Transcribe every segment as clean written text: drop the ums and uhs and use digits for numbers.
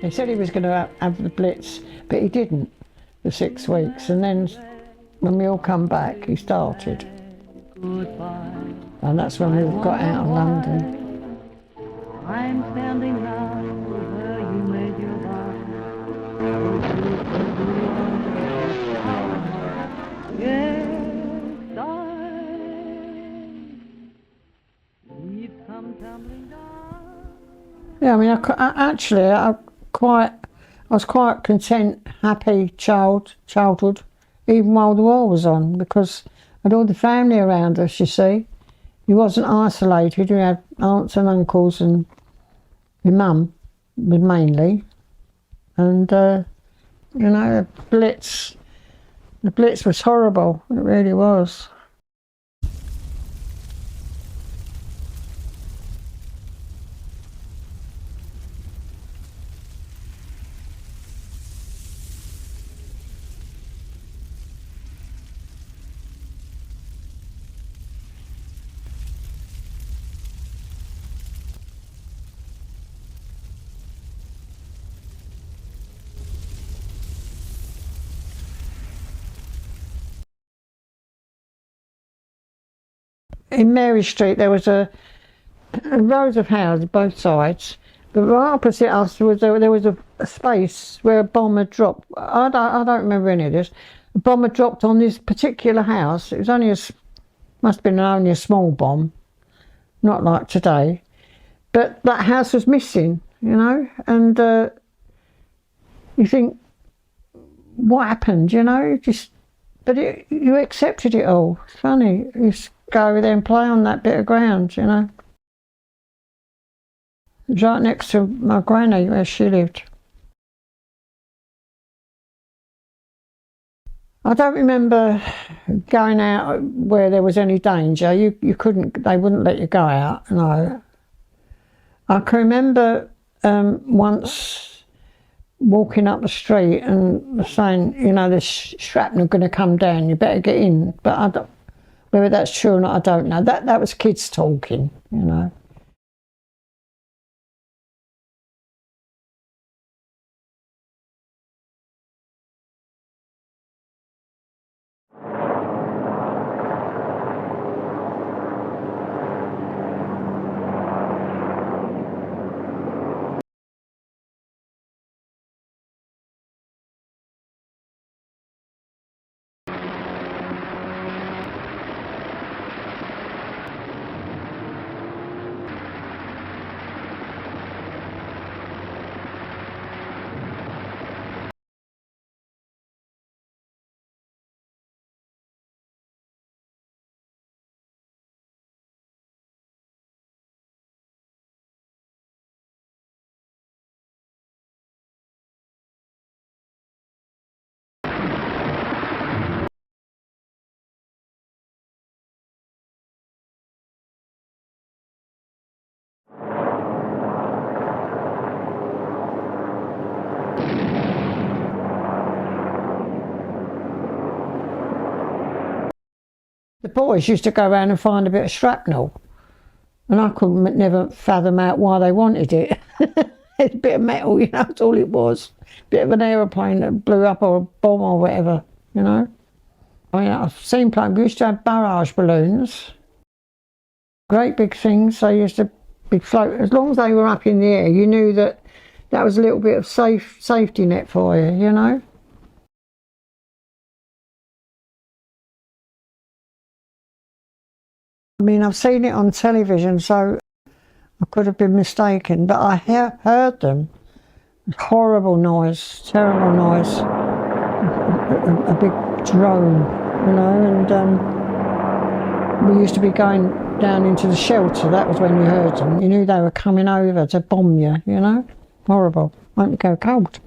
He said he was going to have the Blitz, but he didn't for 6 weeks. And then when we all come back, he started. And that's when we got out of London. I'm standing now where you made your vow. Yes, we've come tumbling down. Yeah, I mean, I was quite content, happy childhood, even while the war was on, because I had all the family around us, you see. You wasn't isolated, you had aunts and uncles and my mum, mainly. And, you know, the Blitz was horrible, it really was. In Mary Street there was a rows of houses both sides, but right opposite us there was a space where a bomb had dropped. I don't remember any of this. A bomb had dropped on this particular house. It was only must have been only a small bomb, not like today. But that house was missing, you know, and you think, what happened, you know? But you accepted it all. It's funny. You just go over there and play on that bit of ground, you know. It was right next to my granny where she lived. I don't remember going out where there was any danger. You couldn't, they wouldn't let you go out, no. I can remember once walking up the street and saying, you know, there's shrapnel going to come down, you better get in. But I don't, whether that's true or not, I don't know. That was kids talking, you know. The boys used to go around and find a bit of shrapnel, and I could never fathom out why they wanted it. It's a bit of metal, you know, that's all it was. Bit of an aeroplane that blew up, or a bomb or whatever, you know. I mean, I've seen planes. We used to have barrage balloons, great big things. They used to be float. As long as they were up in the air, you knew that was a little bit of safety net for you, you know. I mean, I've seen it on television, so I could have been mistaken, but I heard them. Horrible noise, terrible noise. A big drone, you know, and we used to be going down into the shelter. That was when you heard them. You knew they were coming over to bomb you, you know. Horrible. Make me go cold.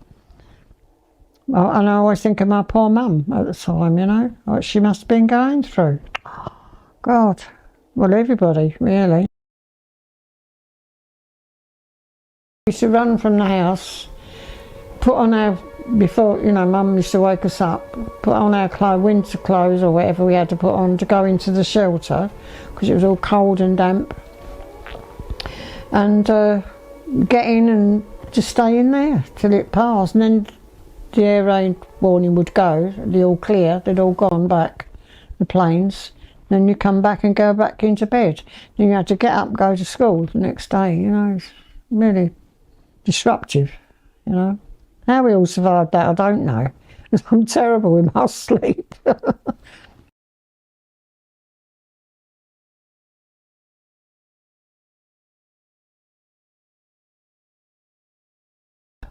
And I always think of my poor mum at the time, you know, what she must have been going through. God. Well, everybody, really. We used to run from the house, put on our, before, you know, Mum used to wake us up, put on our clothes, winter clothes or whatever we had to put on to go into the shelter, because it was all cold and damp. And get in and just stay in there till it passed, and then the air raid warning would go, the all clear, they'd all gone back, the planes. Then you come back and go back into bed. Then you had to get up and go to school the next day, you know. It's really disruptive, you know. How we all survived that, I don't know. I'm terrible with my sleep.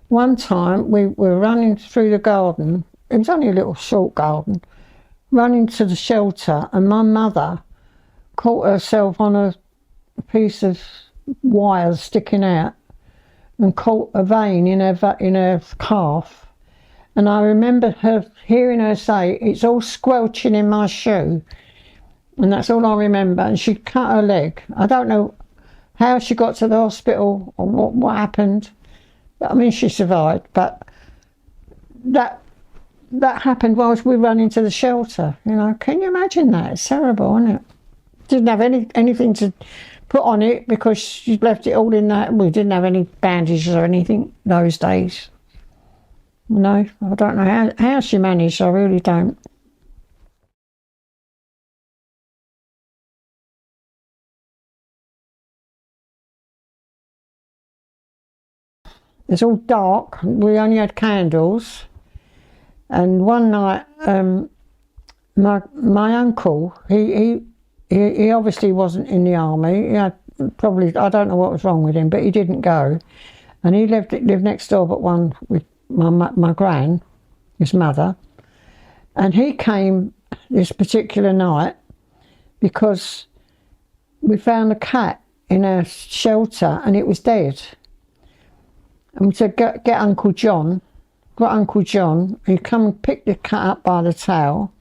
One time we were running through the garden. It was only a little short garden. Running to the shelter, and my mother caught herself on a piece of wire sticking out and caught a vein in her calf. And I remember hearing her say, "It's all squelching in my shoe." And that's all I remember. And she cut her leg. I don't know how she got to the hospital or what happened. I mean, she survived, but that happened whilst we were running to the shelter. You know, can you imagine that? It's terrible, isn't it? Didn't have anything to put on it because she left it all in that. We didn't have any bandages or anything those days. You know, I don't know how she managed. I really don't. It's all dark. We only had candles. And one night, my uncle, he obviously wasn't in the army. He had probably, I don't know what was wrong with him, but he didn't go. And he lived next door but one with my gran, his mother. And he came this particular night because we found a cat in our shelter and it was dead. And we said, get Uncle John. Got Uncle John. He come and picked the cat up by the tail.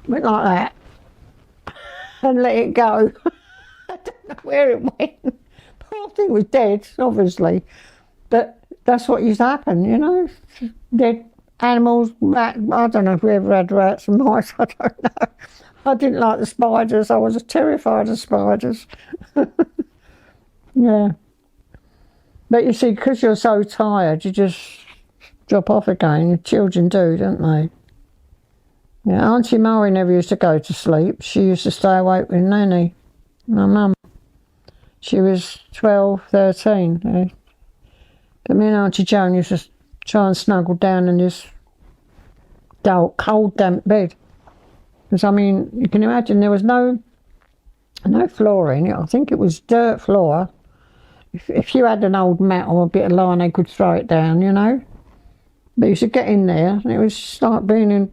Went like that. And let it go. I don't know where it went. Poor thing was dead, obviously. But that's what used to happen, you know. Dead animals, rat, I don't know if we ever had rats and mice, I don't know. I didn't like the spiders. I was terrified of spiders. Yeah. But you see, because you're so tired, you just drop off again. Children do, don't they? Yeah, Auntie Murray never used to go to sleep. She used to stay awake with Nanny, my mum. She was 12, 13. Yeah. But me and Auntie Joan used to try and snuggle down in this dull, cold, damp bed. Because, I mean, you can imagine there was no flooring. I think it was dirt floor. If you had an old mat or a bit of line, they could throw it down, you know. But you should get in there, and it was like being in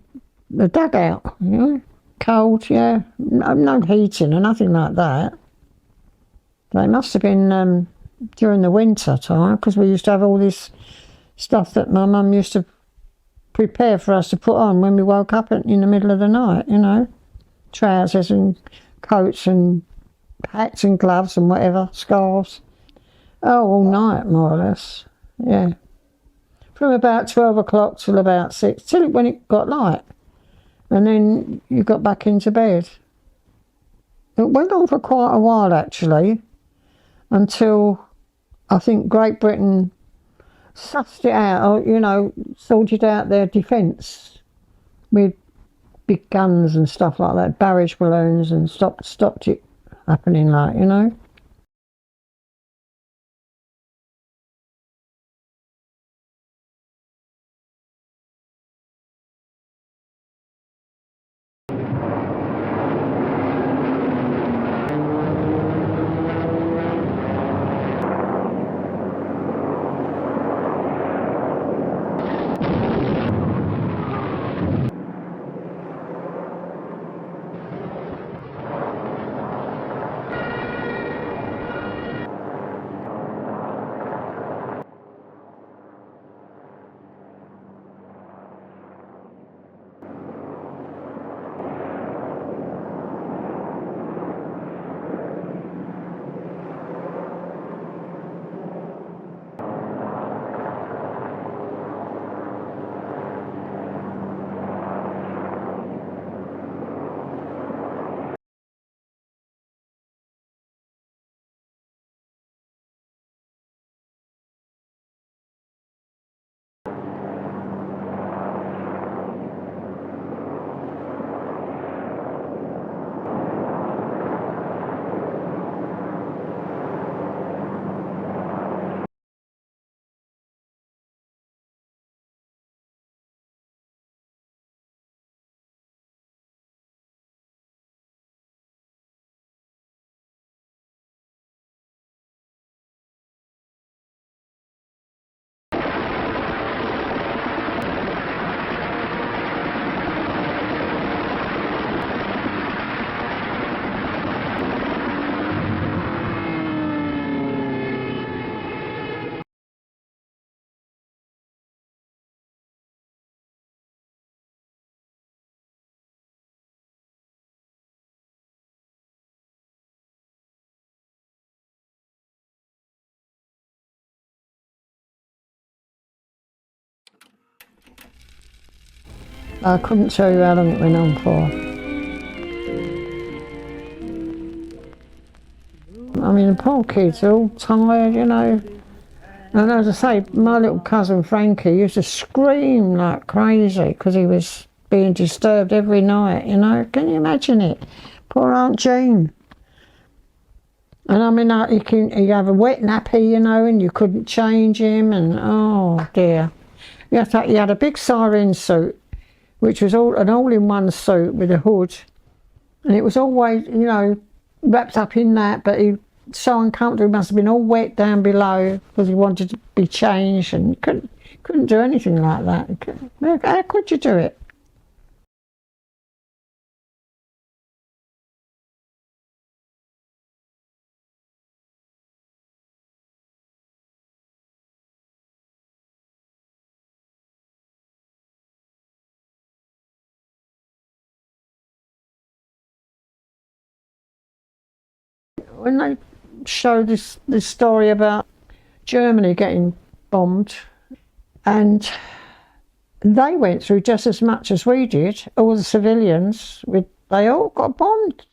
the dugout, you know. Cold, yeah. No heating or nothing like that. But it must have been during the winter time, because we used to have all this stuff that my mum used to prepare for us to put on when we woke up in the middle of the night, you know. Trousers and coats and hats and gloves and whatever, scarves. Oh, all night, more or less, yeah. From about 12 o'clock till about 6, till when it got light. And then you got back into bed. It went on for quite a while, actually, until I think Great Britain sussed it out, or, you know, sorted out their defence with big guns and stuff like that, barrage balloons, and stopped it happening, like, you know. I couldn't tell you how long it went on for. I mean, the poor kids are all tired, you know. And as I say, my little cousin Frankie used to scream like crazy because he was being disturbed every night, you know. Can you imagine it? Poor Aunt Jean. And I mean, he'd have a wet nappy, you know, and you couldn't change him, and oh dear. He had a big siren suit, which was an all-in-one suit with a hood, and it was always, you know, wrapped up in that, but he so uncomfortable, he must have been all wet down below because he wanted to be changed, and couldn't do anything like that. How could you do it? When they showed this story about Germany getting bombed, and they went through just as much as we did, all the civilians, they all got bombed.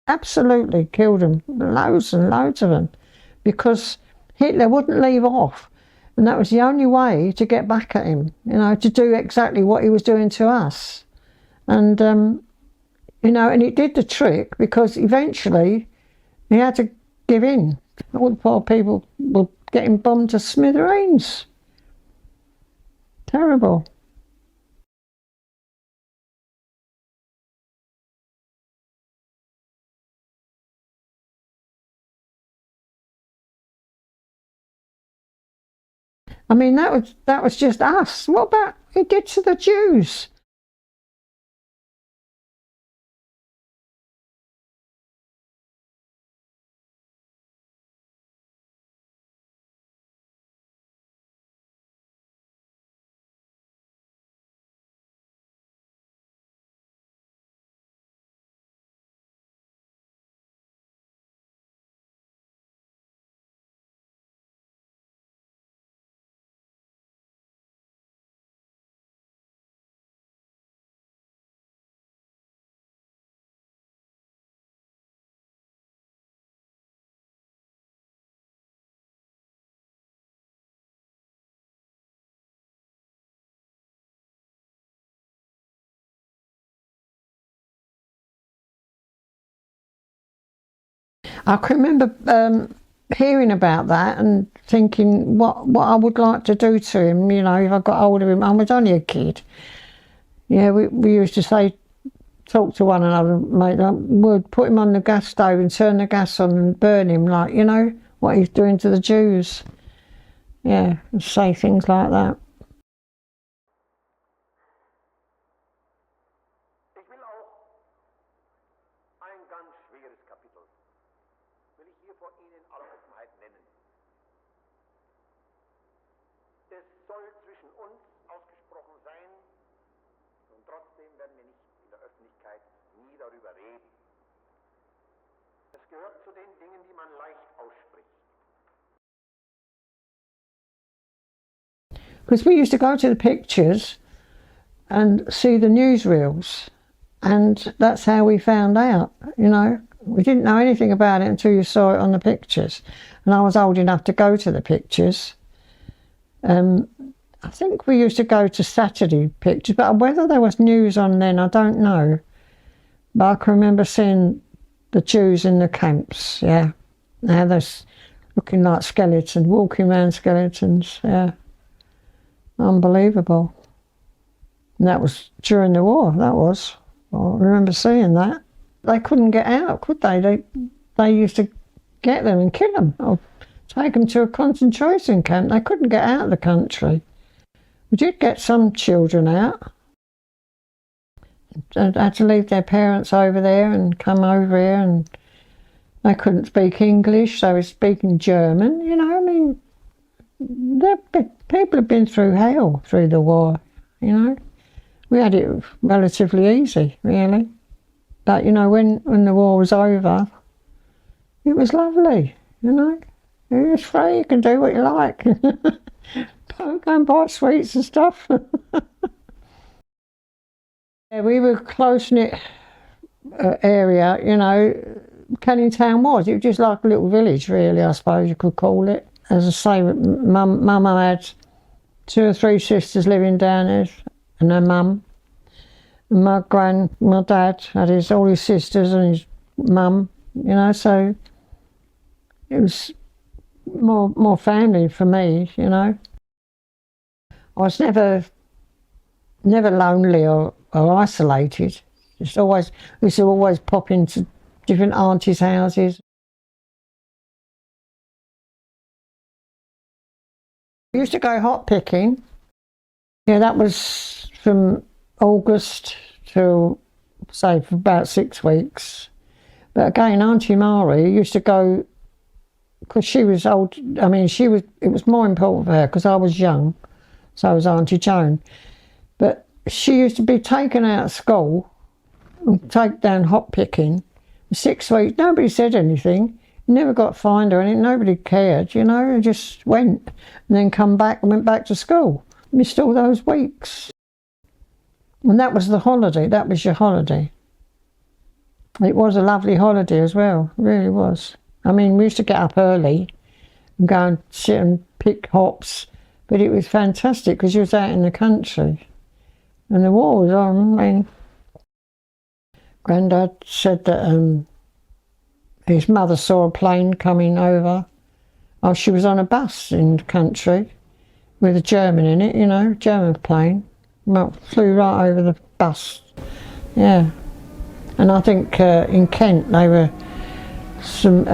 Absolutely killed them, loads and loads of them, because Hitler wouldn't leave off, and that was the only way to get back at him, you know, to do exactly what he was doing to us. And you know, and it did the trick, because eventually he had to give in. All the poor people were getting bombed to smithereens. Terrible. I mean, that was just us. What about it did to the Jews? I can remember hearing about that and thinking what I would like to do to him, you know, if I got hold of him. I was only a kid. Yeah, we used to say, talk to one another, mate, we'd put him on the gas stove and turn the gas on and burn him, like, you know, what he's doing to the Jews. Yeah, and say things like that. Because we used to go to the pictures and see the newsreels, and that's how we found out, you know. We didn't know anything about it until you saw it on the pictures. And I was old enough to go to the pictures. I think we used to go to Saturday pictures, but whether there was news on then, I don't know. But I can remember seeing the Jews in the camps, yeah. Now they're looking like skeletons, walking around skeletons, yeah. Unbelievable. And that was during the war, that was. I remember seeing that. They couldn't get out, could they? They used to get them and kill them, or take them to a concentration camp. They couldn't get out of the country. We did get some children out. They had to leave their parents over there and come over here, and they couldn't speak English, they were speaking German, you know. I mean, people have been through hell through the war, you know. We had it relatively easy, really. But, you know, when the war was over, it was lovely, you know. It was free, you can do what you like. Go and buy sweets and stuff. Yeah, we were close-knit area, you know. Canning Town was. It was just like a little village, really, I suppose you could call it. As I say, Mum had 2 or 3 sisters living down there, and her mum. And my dad had all his sisters and his mum, you know, so it was more family for me, you know. I was never lonely or isolated. We used to always pop into different aunties' houses. We used to go hot picking. Yeah, that was from August till, say, for about 6 weeks. But again, Auntie Mari used to go, because she was old. I mean, it was more important for her because I was young. So was Auntie Joan. But she used to be taken out of school and take down hot picking. 6 weeks, nobody said anything. Never got fined or anything. Nobody cared, you know. And just went and then come back and went back to school. Missed all those weeks. And that was the holiday. That was your holiday. It was a lovely holiday as well. It really was. I mean, we used to get up early and go and sit and pick hops. But it was fantastic because you was out in the country. And the war was on. I mean, Grandad said that his mother saw a plane coming over. Oh, she was on a bus in the country with a German in it, you know, German plane. Well, flew right over the bus. Yeah. And I think in Kent they were some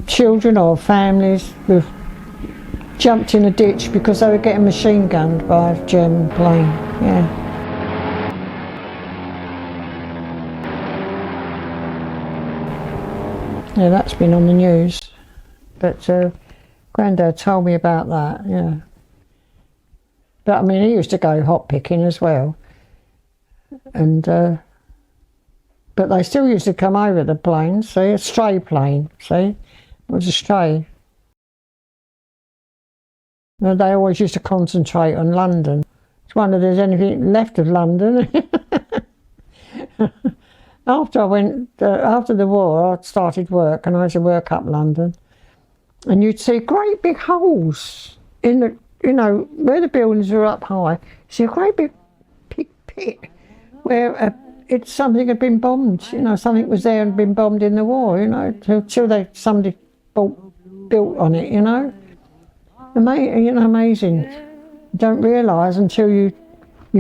children or families who jumped in a ditch because they were getting machine gunned by a German plane. Yeah. Yeah, that's been on the news. But Grandad told me about that, yeah. But I mean, he used to go hot picking as well. And but they still used to come over the planes, see, a stray plane, see? It was a stray. And they always used to concentrate on London. It's wonder if there's anything left of London. After the war, I started work, and I used to work up London. And you'd see great big holes in the, you know, where the buildings were up high. You see a great big pit where something had been bombed. You know, something was there and been bombed in the war. You know, till somebody built on it. You know, amazing. You don't realise until you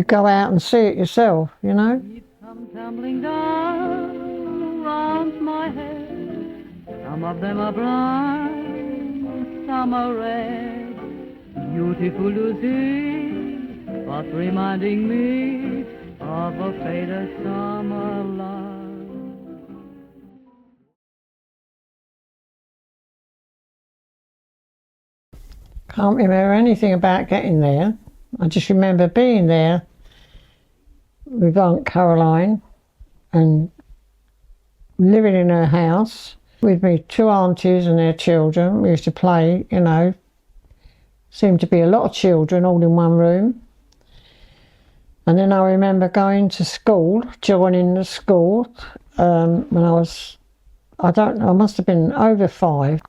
go out and see it yourself. You know. Tumbling down around my head. Some of them are brown, some are red. Beautiful to see, but reminding me of a faded summer love. Can't remember anything about getting there. I just remember being there with Aunt Caroline and living in her house with me 2 aunties and their children. We used to play, you know, seemed to be a lot of children all in one room. And then I remember going to school, joining the school when I must have been over 5.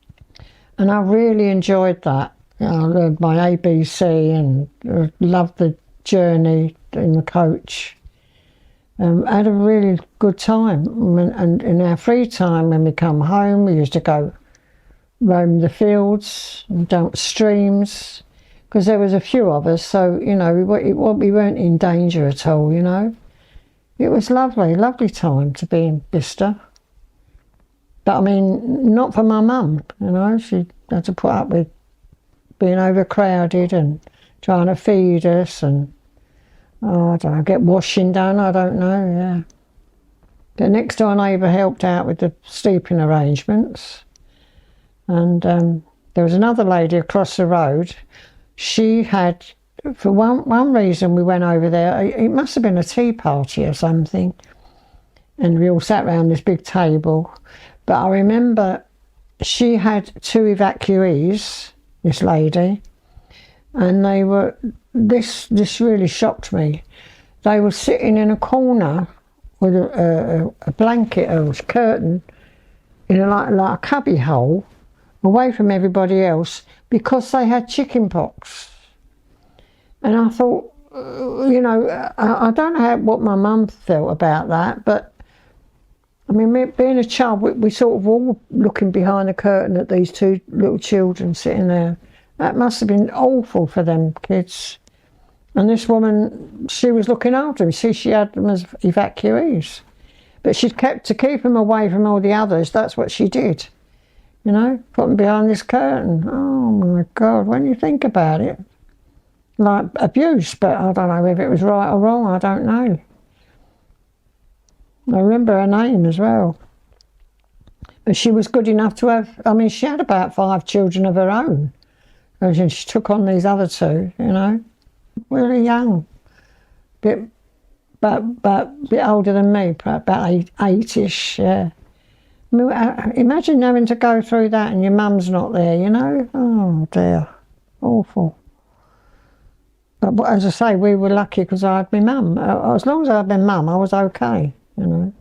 And I really enjoyed that. You know, I learned my ABC and loved the journey in the coach. Had a really good time, and in our free time when we come home we used to go roam the fields and down streams because there was a few of us, so you know we weren't in danger at all. You know, it was lovely time to be in Bicester. But I mean, not for my mum. You know, she had to put up with being overcrowded and trying to feed us and. Oh, I don't know, get washing done, I don't know, yeah. The next door neighbour helped out with the sleeping arrangements. And there was another lady across the road. She had, for one reason we went over there, it must have been a tea party or something. And we all sat around this big table. But I remember she had 2 evacuees, this lady. And they were, this really shocked me. they were sitting in a corner with a blanket or a curtain in like a cubby hole, away from everybody else, because they had chicken pox. And I thought, you know, I don't know what my mum felt about that, but I mean, being a child, we sort of all looking behind the curtain at these two little children sitting there. That must have been awful for them kids. And this woman, she was looking after them. See, she had them as evacuees. But she'd to keep them away from all the others, that's what she did. You know, put them behind this curtain. Oh my God, when you think about it. Like abuse, but I don't know if it was right or wrong, I don't know. I remember her name as well. But she was good enough to have, I mean, she had about 5 children of her own. And she took on these other 2, you know. Really young. But a bit older than me, about 8-ish, yeah. I mean, imagine having to go through that and your mum's not there, you know. Oh dear, awful. But as I say, we were lucky because I had my mum. As long as I had my mum, I was okay, you know.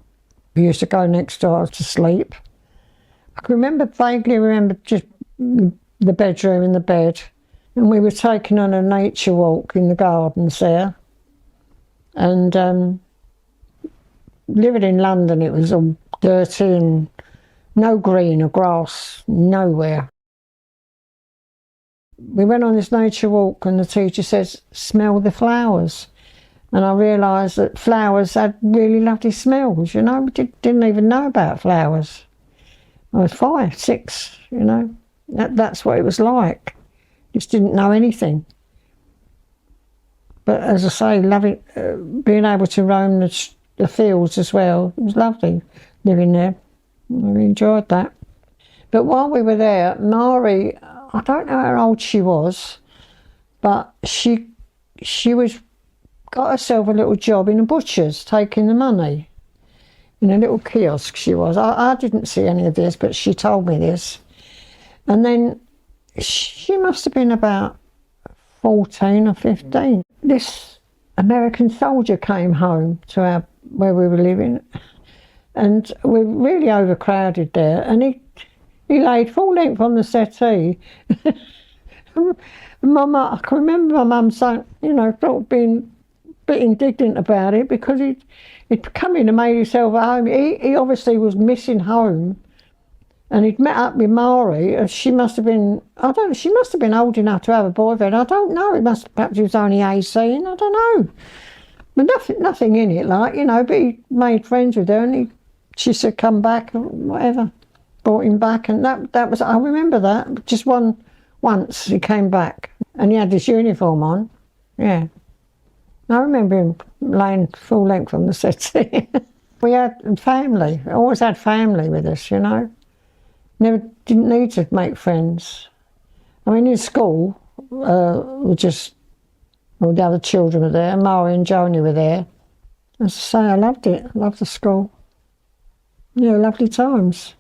We used to go next door to sleep. I can vaguely remember just the bedroom and the bed. And we were taken on a nature walk in the gardens there. And living in London, it was all dirty and no green or grass, nowhere. We went on this nature walk and the teacher says, smell the flowers. And I realised that flowers had really lovely smells, you know. We didn't even know about flowers. I was 5, 6, you know. That's what it was like. Just didn't know anything. But as I say, loving, being able to roam the fields as well, it was lovely living there. I really enjoyed that. But while we were there, Mari, I don't know how old she was, but she got herself a little job in a butcher's, taking the money. In a little kiosk she was. I didn't see any of this, but she told me this. And then she must have been about 14 or 15. This American soldier came home to where we were living, and we were really overcrowded there, and he laid full length on the settee. I can remember my mum saying, you know, sort of being a bit indignant about it, because he'd come in and made himself at home. He obviously was missing home, and he'd met up with Mari, and she must have been, she must have been old enough to have a boyfriend. I don't know, perhaps he was only 18, I don't know. But nothing in it, like, you know, but he made friends with her, and she said, come back, or whatever. Brought him back, and that was, I remember that, just once he came back, and he had his uniform on, yeah. I remember him laying full length on the settee. We had family, always had family with us, you know. Didn't need to make friends. I mean, in school, all the other children were there, Mari and Joni were there. As I say, I loved it, I loved the school. Yeah, lovely times.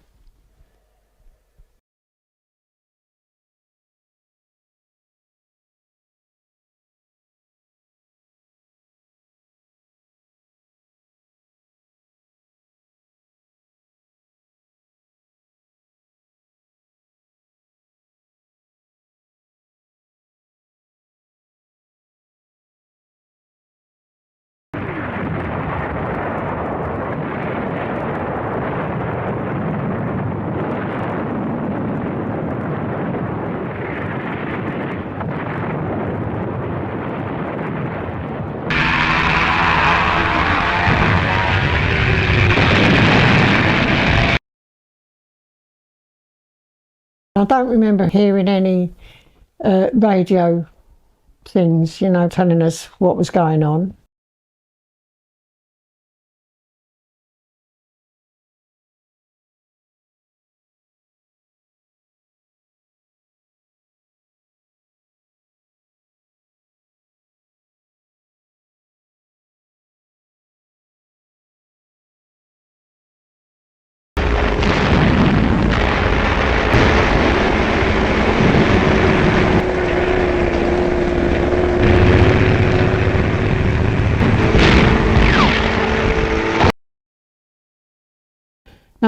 I don't remember hearing any radio things, you know, telling us what was going on.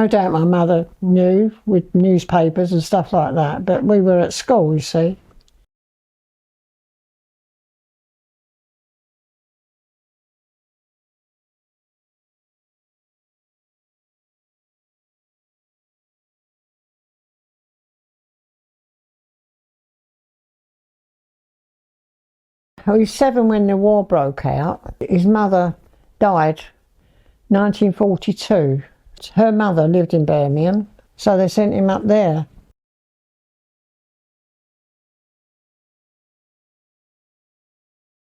No doubt my mother knew with newspapers and stuff like that, but we were at school, you see. He was 7 when the war broke out. His mother died 1942. Her mother lived in Birmingham, so they sent him up there.